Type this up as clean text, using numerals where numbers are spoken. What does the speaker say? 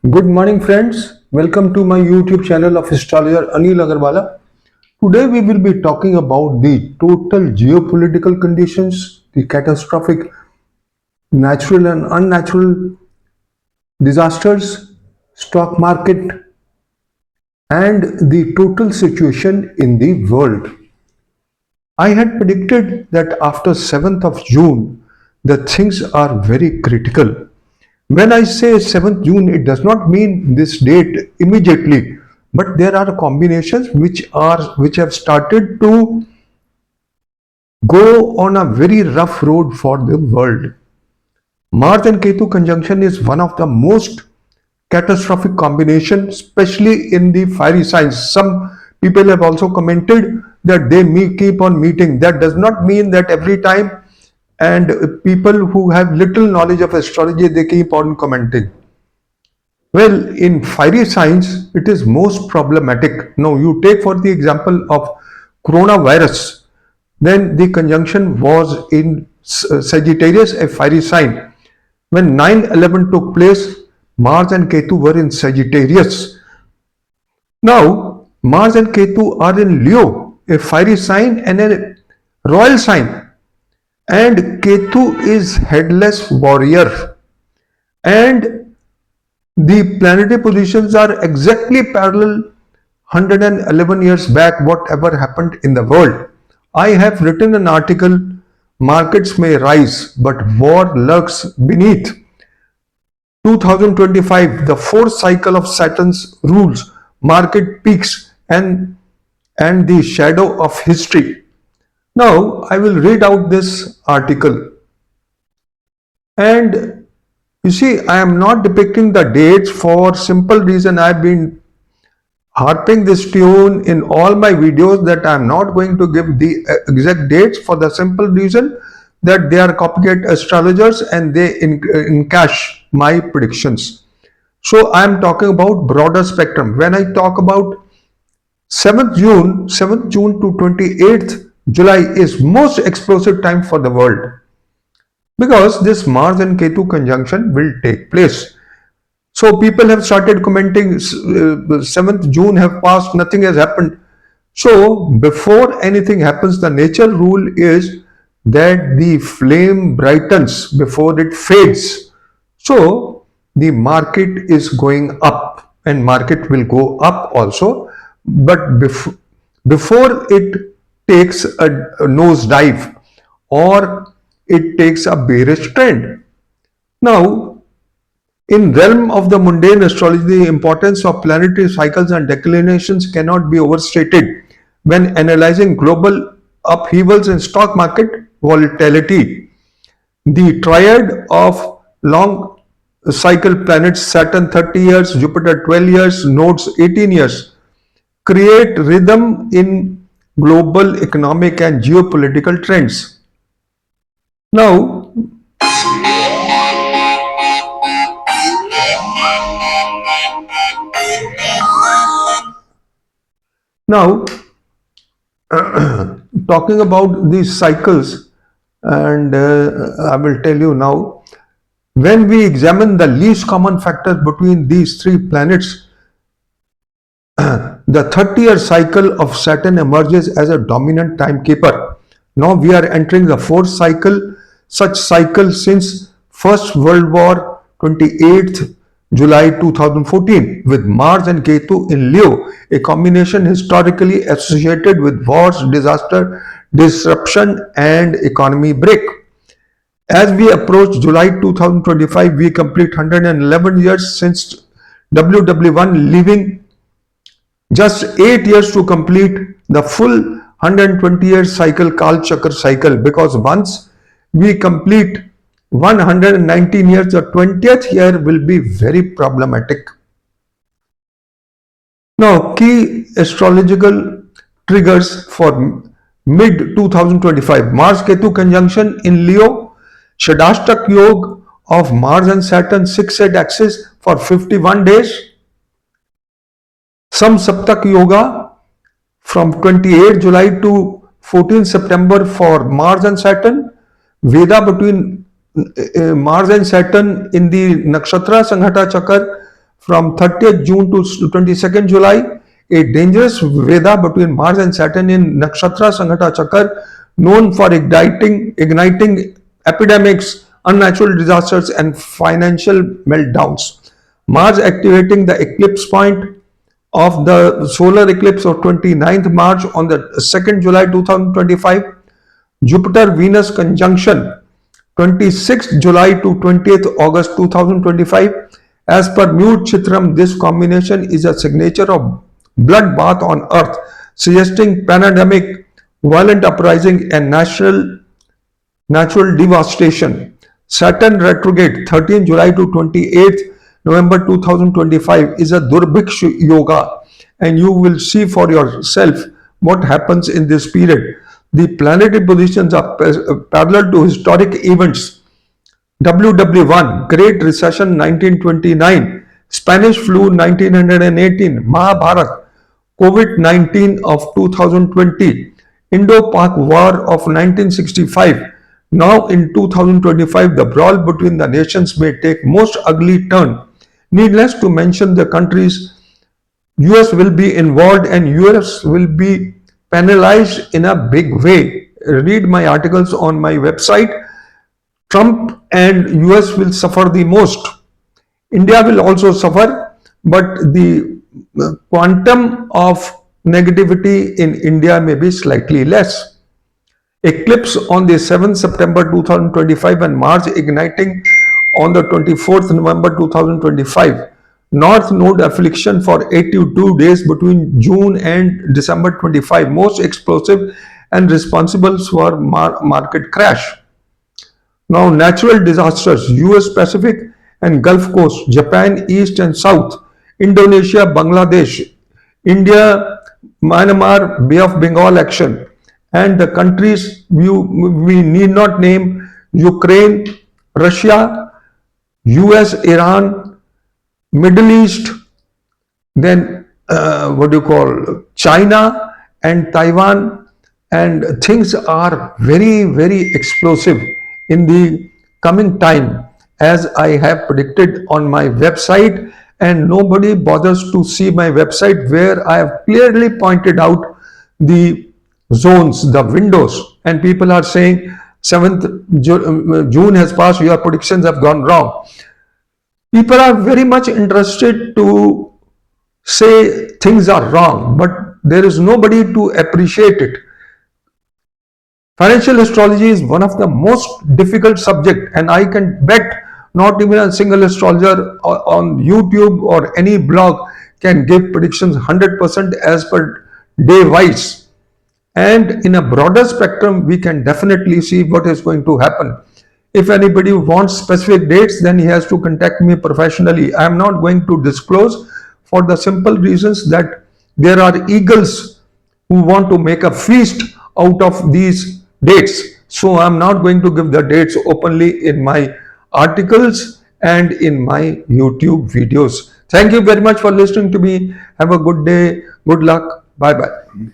Good morning, friends. Welcome to my YouTube channel of astrologer Anil Agarwala. Today, we will be talking about the total geopolitical conditions, the catastrophic natural and unnatural disasters, stock market, and the total situation in the world. I had predicted that after 7th of June, the things are very critical. When I say 7th June, it does not mean this date immediately, but there are combinations which have started to go on a very rough road for the world. Mars and Ketu conjunction is one of the most catastrophic combinations, especially in the fiery signs. Some people have also commented that they may keep on meeting. That does not mean that every time, and people who have little knowledge of astrology, they keep on commenting. Well, in fiery signs, it is most problematic. Now, you take for the example of coronavirus, then the conjunction was in Sagittarius, a fiery sign. When 9/11 took place, Mars and Ketu were in Sagittarius. Now, Mars and Ketu are in Leo, a fiery sign and a royal sign. And Ketu is headless warrior. And the planetary positions are exactly parallel 111 years back, whatever happened in the world. I have written an article, Markets May Rise, but War Lurks Beneath. 2025, the fourth cycle of Saturn's rules, market peaks and the shadow of history. Now, I will read out this article. And you see, I am not depicting the dates for simple reason. I've been harping this tune in all my videos that I am not going to give the exact dates for the simple reason that they are copycat astrologers and they encash my predictions. So I am talking about broader spectrum. When I talk about 7th June to 28th July is most explosive time for the world because this Mars and Ketu conjunction will take place. So people have started commenting 7th June have passed, nothing has happened. So before anything happens, the nature rule is that the flame brightens before it fades. So the market is going up and market will go up also. But before it takes a nosedive or it takes a bearish trend. Now, in realm of the mundane astrology, the importance of planetary cycles and declinations cannot be overstated when analyzing global upheavals in stock market volatility. The triad of long cycle planets Saturn 30 years, Jupiter 12 years, nodes 18 years create rhythm in global economic and geopolitical trends. Now, now talking about these cycles, and I will tell you now, when we examine the least common factors between these three planets, the 30-year cycle of Saturn emerges as a dominant timekeeper. Now we are entering the fourth cycle, such cycle since First World War, 28th July 2014, with Mars and Ketu in Leo, a combination historically associated with wars, disaster, disruption, and economy break. As we approach July 2025, we complete 111 years since WW1, leaving just 8 years to complete the full 120-year cycle, Kal Chakra cycle, because once we complete 119 years, the 20th year will be very problematic. Now, key astrological triggers for mid 2025: Mars Ketu conjunction in Leo, Shadashtak Yog of Mars and Saturn 6-8 axis for 51 days, Samsaptak Yoga from 28 July to 14 September for Mars and Saturn, Veda between Mars and Saturn in the Nakshatra Sanghata Chakra from 30th June to 22nd July, a dangerous Veda between Mars and Saturn in Nakshatra Sanghata Chakar, known for igniting epidemics, unnatural disasters, and financial meltdowns. Mars activating the eclipse point of the solar eclipse of 29th March on the 2nd July 2025, Jupiter Venus conjunction 26th July to 20th August 2025. As per Mute Chitram, this combination is a signature of bloodbath on Earth, suggesting pandemic, violent uprising, and natural devastation. Saturn retrograde 13 July to 28th November 2025 is a Durbhiksha Yoga, and you will see for yourself what happens in this period. The planetary positions are parallel to historic events. WW1, Great Recession 1929, Spanish flu 1918, Mahabharat, COVID-19 of 2020, Indo-Pak War of 1965. Now in 2025, the brawl between the nations may take most ugly turn. Needless to mention, the countries US will be involved and US will be penalized in a big way. Read my articles on my website. Trump and US will suffer the most. India will also suffer, but the quantum of negativity in India may be slightly less. Eclipse on the 7th September 2025 and Mars igniting on the 24th November 2025. North Node affliction for 82 days between June and December 25, most explosive and responsible for market crash. Now, natural disasters, US Pacific and Gulf Coast, Japan East and South, Indonesia, Bangladesh, India, Myanmar, Bay of Bengal action, and the countries we need not name: Ukraine, Russia, US, Iran, Middle East, then China and Taiwan, and things are very, very explosive in the coming time, as I have predicted on my website, and nobody bothers to see my website where I have clearly pointed out the zones, the windows, and people are saying 7th June has passed, your predictions have gone wrong. People are very much interested to say things are wrong, but there is nobody to appreciate it. Financial astrology is one of the most difficult subject, and I can bet not even a single astrologer on YouTube or any blog can give predictions 100% as per day wise. And in a broader spectrum, we can definitely see what is going to happen. If anybody wants specific dates, then he has to contact me professionally. I am not going to disclose for the simple reasons that there are eagles who want to make a feast out of these dates. So I am not going to give the dates openly in my articles and in my YouTube videos. Thank you very much for listening to me. Have a good day. Good luck. Bye bye.